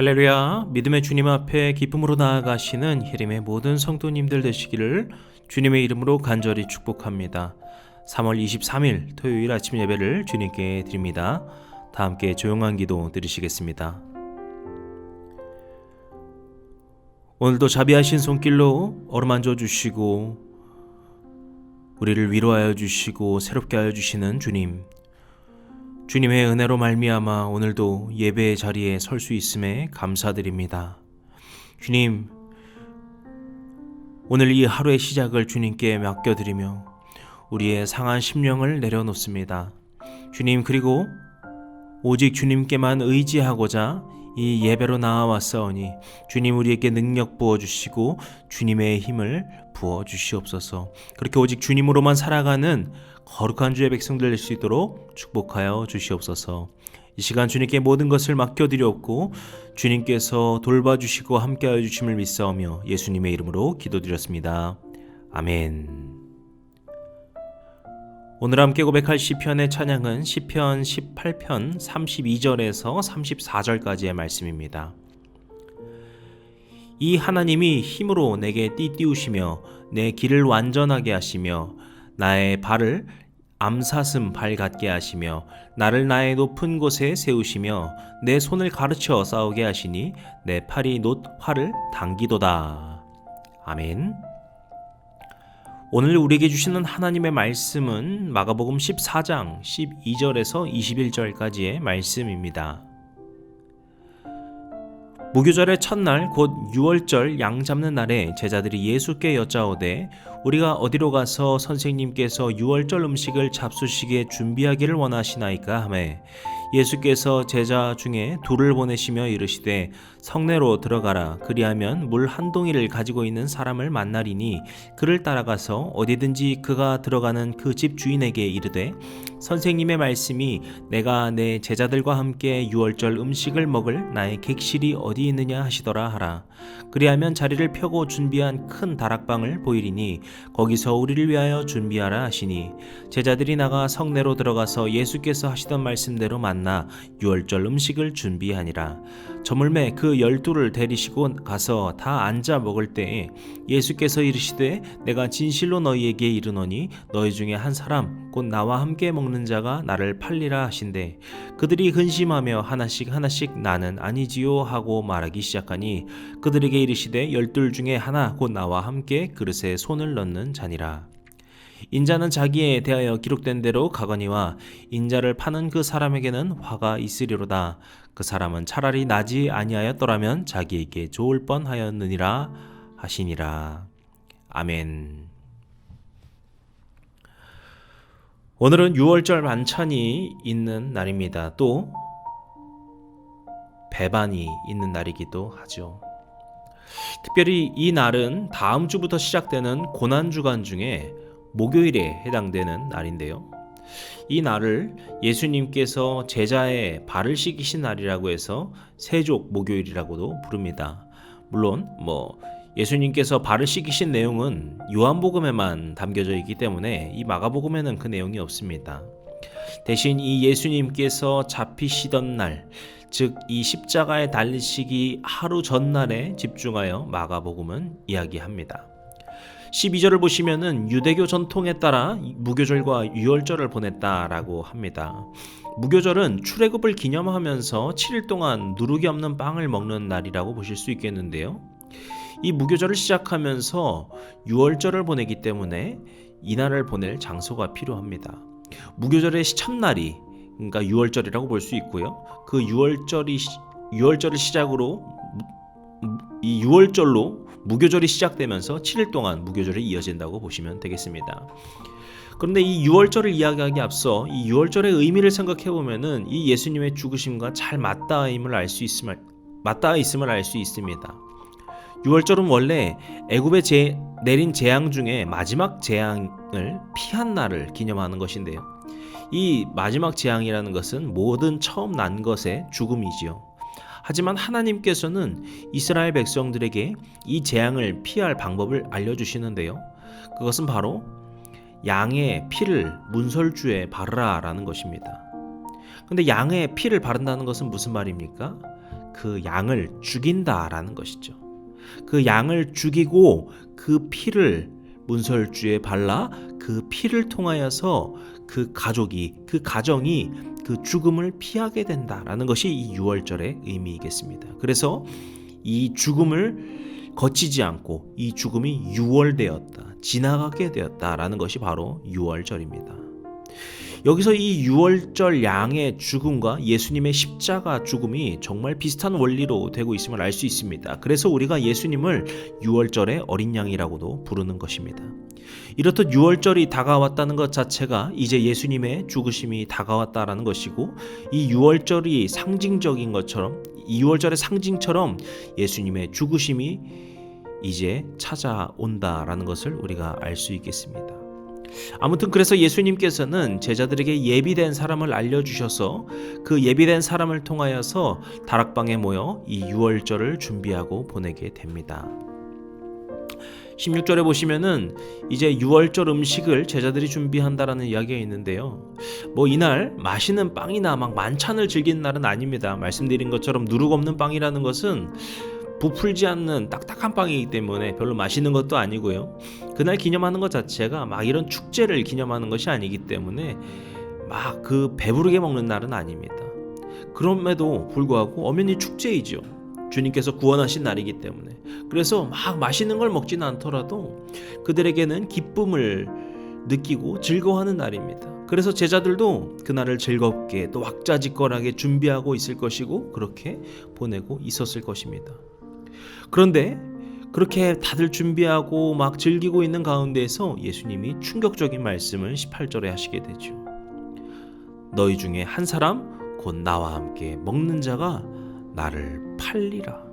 할렐루야, 믿음의 주님 앞에 기쁨으로 나아가시는 희림의 모든 성도님들 되시기를 주님의 이름으로 간절히 축복합니다. 3월 23일 토요일 아침 예배를 주님께 드립니다. 다 함께 조용한 기도 드리시겠습니다. 오늘도 자비하신 손길로 어루만져 주시고 우리를 위로하여 주시고 새롭게 하여 주시는 주님, 주님의 은혜로 말미암아 오늘도 예배의 자리에 설 수 있음에 감사드립니다. 주님, 오늘 이 하루의 시작을 주님께 맡겨드리며 우리의 상한 심령을 내려놓습니다. 주님, 그리고 오직 주님께만 의지하고자 이 예배로 나아왔사오니 주님 우리에게 능력 부어주시고 주님의 힘을 부어주시옵소서. 그렇게 오직 주님으로만 살아가는 거룩한 주의 백성들 될 수 있도록 축복하여 주시옵소서. 이 시간 주님께 모든 것을 맡겨드렸고 주님께서 돌봐주시고 함께하여 주심을 믿사오며 예수님의 이름으로 기도드렸습니다. 아멘. 오늘 함께 고백할 시편의 찬양은 시편 18편 32절에서 34절까지의 말씀입니다. 이 하나님이 힘으로 내게 띠띠우시며 내 길을 완전하게 하시며 나의 발을 암사슴 발 같게 하시며 나를 나의 높은 곳에 세우시며 내 손을 가르쳐 싸우게 하시니 내 팔이 놋 활을 당기도다. 아멘. 오늘 우리에게 주시는 하나님의 말씀은 마가복음 14장 12절에서 21절까지의 말씀입니다. 무교절의 첫날 곧 유월절 양 잡는 날에 제자들이 예수께 여짜오되 우리가 어디로 가서 선생님께서 유월절 음식을 잡수시게 준비하기를 원하시나이까 하매 예수께서 제자 중에 둘을 보내시며 이르시되 성내로 들어가라. 그리하면 물 한 동이를 가지고 있는 사람을 만나리니 그를 따라가서 어디든지 그가 들어가는 그 집 주인에게 이르되 선생님의 말씀이 내가 내 제자들과 함께 유월절 음식을 먹을 나의 객실이 어디 있느냐 하시더라 하라. 그리하면 자리를 펴고 준비한 큰 다락방을 보이리니 거기서 우리를 위하여 준비하라 하시니 제자들이 나가 성내로 들어가서 예수께서 하시던 말씀대로 만나 유월절 음식을 준비하니라. 저물매 그 12를 데리시고 가서 다 앉아 먹을 때에 예수께서 이르시되 내가 진실로 너희에게 이르노니 너희 중에 한 사람 곧 나와 함께 먹는 자가 나를 팔리라 하신대 그들이 근심하며 하나씩 나는 아니지요 하고 말하기 시작하니 그들에게 이르시되 12 중에 하나 곧 나와 함께 그릇에 손을 넣는 자니라. 인자는 자기에 대하여 기록된 대로 가거니와 인자를 파는 그 사람에게는 화가 있으리로다. 그 사람은 차라리 나지 아니하였더라면 자기에게 좋을 뻔하였느니라 하시니라. 아멘. 오늘은 유월절 만찬이 있는 날입니다. 또 배반이 있는 날이기도 하죠. 특별히 이 날은 다음 주부터 시작되는 고난주간 중에 목요일에 해당되는 날인데요. 이 날을 예수님께서 제자의 발을 씻기신 날이라고 해서 세족 목요일이라고도 부릅니다. 물론 예수님께서 발을 씻기신 내용은 요한복음에만 담겨져 있기 때문에 이 마가복음에는 그 내용이 없습니다. 대신 이 예수님께서 잡히시던 날, 즉 이 십자가에 달리시기 하루 전날에 집중하여 마가복음은 이야기합니다. 12절을 보시면은 유대교 전통에 따라 무교절과 유월절을 보냈다라고 합니다. 무교절은 출애굽을 기념하면서 7일 동안 누룩이 없는 빵을 먹는 날이라고 보실 수 있겠는데요. 이 무교절을 시작하면서 유월절을 보내기 때문에 이날을 보낼 장소가 필요합니다. 무교절의 첫날이 그러니까 유월절이라고 볼 수 있고요. 그 유월절을 시작으로 이 유월절로 무교절이 시작되면서 7일 동안 무교절이 이어진다고 보시면 되겠습니다. 그런데 이 유월절을 이야기하기 앞서 이 유월절의 의미를 생각해 보면은 이 예수님의 죽으심과 잘 맞닿아 있음을 알 수 있습니다. 유월절은 원래 애굽에 내린 재앙 중에 마지막 재앙을 피한 날을 기념하는 것인데요. 이 마지막 재앙이라는 것은 모든 처음 난 것의 죽음이지요. 하지만 하나님께서는 이스라엘 백성들에게 이 재앙을 피할 방법을 알려주시는데요. 그것은 바로 양의 피를 문설주에 바르라라는 것입니다. 근데 양의 피를 바른다는 것은 무슨 말입니까? 그 양을 죽인다라는 것이죠. 그 양을 죽이고 그 피를 문설주에 발라 그 피를 통하여서 그 가정이 그 죽음을 피하게 된다라는 것이 이 유월절의 의미이겠습니다. 그래서 이 죽음을 거치지 않고 이 죽음이 유월되었다, 지나가게 되었다라는 것이 바로 유월절입니다. 여기서 이 유월절 양의 죽음과 예수님의 십자가 죽음이 정말 비슷한 원리로 되고 있음을 알 수 있습니다. 그래서 우리가 예수님을 유월절의 어린 양이라고도 부르는 것입니다. 이렇듯 유월절이 다가왔다는 것 자체가 이제 예수님의 죽으심이 다가왔다라는 것이고, 이 유월절이 상징적인 것처럼, 이 유월절의 상징처럼 예수님의 죽으심이 이제 찾아온다라는 것을 우리가 알 수 있겠습니다. 아무튼 그래서 예수님께서는 제자들에게 예비된 사람을 알려주셔서 그 예비된 사람을 통하여서 다락방에 모여 이 유월절을 준비하고 보내게 됩니다. 16절에 보시면은 이제 유월절 음식을 제자들이 준비한다라는 이야기가 있는데요. 이날 맛있는 빵이나 막 만찬을 즐기는 날은 아닙니다. 말씀드린 것처럼 누룩 없는 빵이라는 것은 부풀지 않는 딱딱한 빵이기 때문에 별로 맛있는 것도 아니고요. 그날 기념하는 것 자체가 막 이런 축제를 기념하는 것이 아니기 때문에 막 그 배부르게 먹는 날은 아닙니다. 그럼에도 불구하고 엄연히 축제이죠. 주님께서 구원하신 날이기 때문에. 그래서 막 맛있는 걸 먹지는 않더라도 그들에게는 기쁨을 느끼고 즐거워하는 날입니다. 그래서 제자들도 그날을 즐겁게 또 왁자지껄하게 준비하고 있을 것이고 그렇게 보내고 있었을 것입니다. 그런데 그렇게 다들 준비하고 막 즐기고 있는 가운데에서 예수님이 충격적인 말씀을 18절에 하시게 되죠. 너희 중에 한 사람 곧 나와 함께 먹는 자가 나를 팔리라.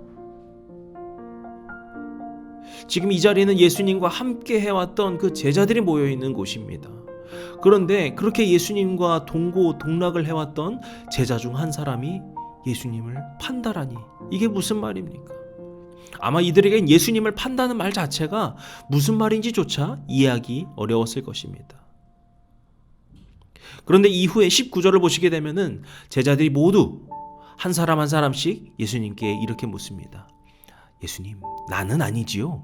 지금 이 자리는 예수님과 함께 해왔던 그 제자들이 모여있는 곳입니다. 그런데 그렇게 예수님과 동고동락을 해왔던 제자 중 한 사람이 예수님을 판다라니, 이게 무슨 말입니까? 아마 이들에겐 예수님을 판다는 말 자체가 무슨 말인지조차 이해하기 어려웠을 것입니다. 그런데 이후에 19절을 보시게 되면은 제자들이 모두 한 사람 한 사람씩 예수님께 이렇게 묻습니다. 예수님, 나는 아니지요?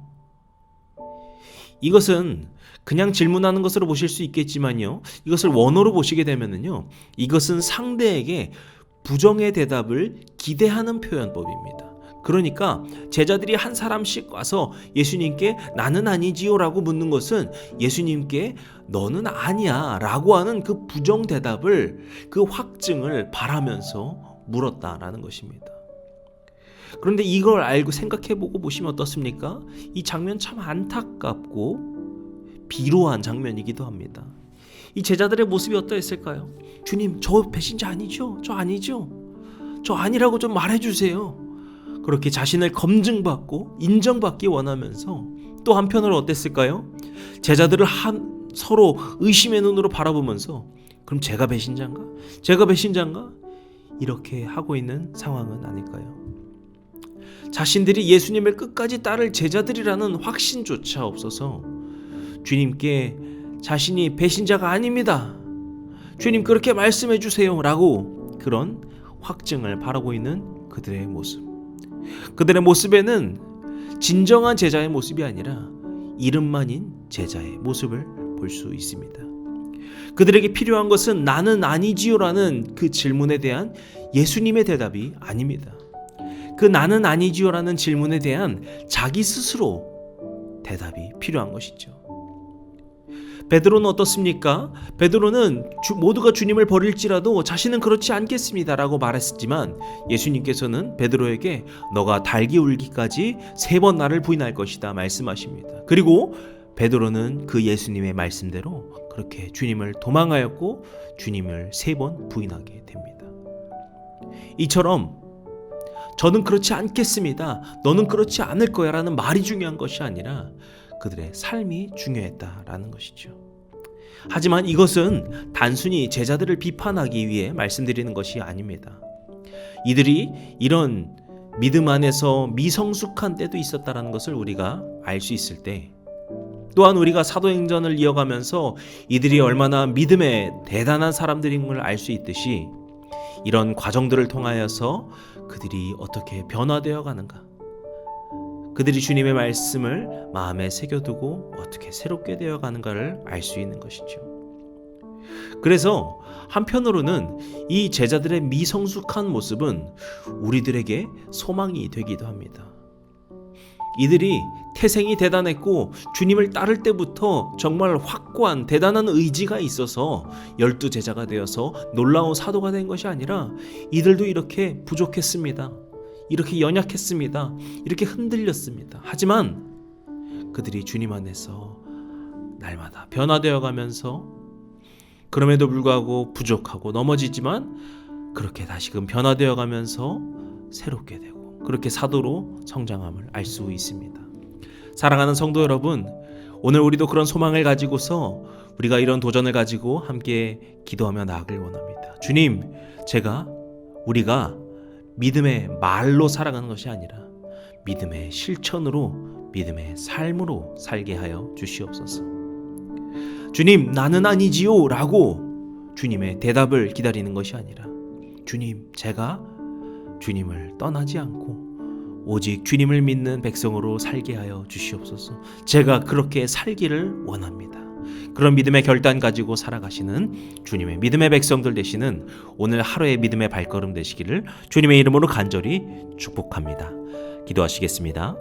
이것은 그냥 질문하는 것으로 보실 수 있겠지만요, 이것을 원어로 보시게 되면은요, 이것은 상대에게 부정의 대답을 기대하는 표현법입니다. 그러니까 제자들이 한 사람씩 와서 예수님께 나는 아니지요 라고 묻는 것은 예수님께 너는 아니야 라고 하는 그 부정 대답을, 그 확증을 바라면서 물었다라는 것입니다. 그런데 이걸 알고 생각해보고 보시면 어떻습니까? 이 장면 참 안타깝고 비로한 장면이기도 합니다. 이 제자들의 모습이 어떠했을까요? 주님, 저 배신자 아니죠? 저 아니죠? 저 아니라고 좀 말해주세요. 그렇게 자신을 검증받고 인정받기 원하면서, 또 한편으로 어땠을까요? 제자들을 서로 의심의 눈으로 바라보면서 그럼 제가 배신자인가? 제가 배신자인가? 이렇게 하고 있는 상황은 아닐까요? 자신들이 예수님을 끝까지 따를 제자들이라는 확신조차 없어서 주님께 자신이 배신자가 아닙니다, 주님 그렇게 말씀해 주세요 라고 그런 확증을 바라고 있는 그들의 모습. 그들의 모습에는 진정한 제자의 모습이 아니라 이름만인 제자의 모습을 볼 수 있습니다. 그들에게 필요한 것은 나는 아니지요라는 그 질문에 대한 예수님의 대답이 아닙니다. 그 나는 아니지요라는 질문에 대한 자기 스스로 대답이 필요한 것이죠. 베드로는 어떻습니까? 베드로는 모두가 주님을 버릴지라도 자신은 그렇지 않겠습니다라고 말했지만 예수님께서는 베드로에게 너가 달기 울기까지 3번 나를 부인할 것이다 말씀하십니다. 그리고 베드로는 그 예수님의 말씀대로 그렇게 주님을 도망하였고 주님을 3번 부인하게 됩니다. 이처럼 저는 그렇지 않겠습니다, 너는 그렇지 않을 거야 라는 말이 중요한 것이 아니라 그들의 삶이 중요했다라는 것이죠. 하지만 이것은 단순히 제자들을 비판하기 위해 말씀드리는 것이 아닙니다. 이들이 이런 믿음 안에서 미성숙한 때도 있었다라는 것을 우리가 알 수 있을 때, 또한 우리가 사도행전을 이어가면서 이들이 얼마나 믿음에 대단한 사람들인 걸 알 수 있듯이 이런 과정들을 통하여서 그들이 어떻게 변화되어 가는가, 그들이 주님의 말씀을 마음에 새겨두고 어떻게 새롭게 되어 가는가를 알 수 있는 것이죠. 그래서 한편으로는 이 제자들의 미성숙한 모습은 우리들에게 소망이 되기도 합니다. 이들이 태생이 대단했고 주님을 따를 때부터 정말 확고한 대단한 의지가 있어서 12제자가 되어서 놀라운 사도가 된 것이 아니라 이들도 이렇게 부족했습니다. 이렇게 연약했습니다. 이렇게 흔들렸습니다. 하지만 그들이 주님 안에서 날마다 변화되어 가면서 그럼에도 불구하고 부족하고 넘어지지만 그렇게 다시금 변화되어 가면서 새롭게 되고 그렇게 사도로 성장함을 알 수 있습니다. 사랑하는 성도 여러분, 오늘 우리도 그런 소망을 가지고서 우리가 이런 도전을 가지고 함께 기도하며 나아가길 원합니다. 주님, 우리가 믿음의 말로 살아가는 것이 아니라 믿음의 실천으로, 믿음의 삶으로 살게 하여 주시옵소서. 주님, 나는 아니지요 라고 주님의 대답을 기다리는 것이 아니라 주님, 제가 주님을 떠나지 않고 오직 주님을 믿는 백성으로 살게 하여 주시옵소서. 제가 그렇게 살기를 원합니다. 그런 믿음의 결단 가지고 살아가시는 주님의 믿음의 백성들 되시는 오늘 하루의 믿음의 발걸음 되시기를 주님의 이름으로 간절히 축복합니다. 기도하시겠습니다.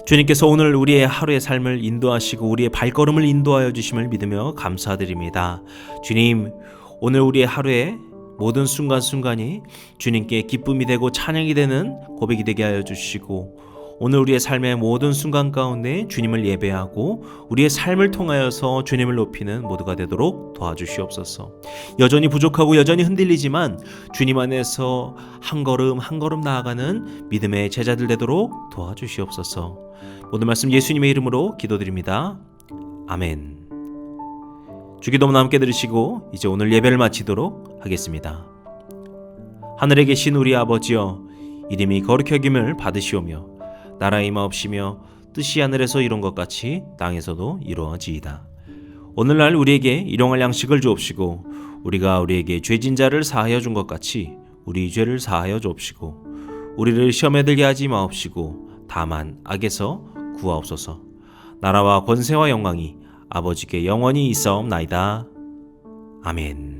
주님께서 오늘 우리의 하루의 삶을 인도하시고 우리의 발걸음을 인도하여 주심을 믿으며 감사드립니다. 주님, 오늘 우리의 하루에 모든 순간순간이 주님께 기쁨이 되고 찬양이 되는 고백이 되게 하여 주시고 오늘 우리의 삶의 모든 순간 가운데 주님을 예배하고 우리의 삶을 통하여서 주님을 높이는 모두가 되도록 도와주시옵소서. 여전히 부족하고 여전히 흔들리지만 주님 안에서 한 걸음 한 걸음 나아가는 믿음의 제자들 되도록 도와주시옵소서. 모든 말씀 예수님의 이름으로 기도드립니다. 아멘. 주기도문 함께 들으시고 이제 오늘 예배를 마치도록 하겠습니다. 하늘에 계신 우리 아버지여, 이름이 거룩히 여김을 받으시오며 나라 임하옵시며 뜻이 하늘에서 이룬 것 같이 땅에서도 이루어지이다. 오늘날 우리에게 일용할 양식을 주옵시고 우리가 우리에게 죄진 자를 사하여 준 것 같이 우리 죄를 사하여 주옵시고 우리를 시험에 들게 하지 마옵시고 다만 악에서 구하옵소서. 나라와 권세와 영광이 아버지께 영원히 있사옵나이다. 아멘.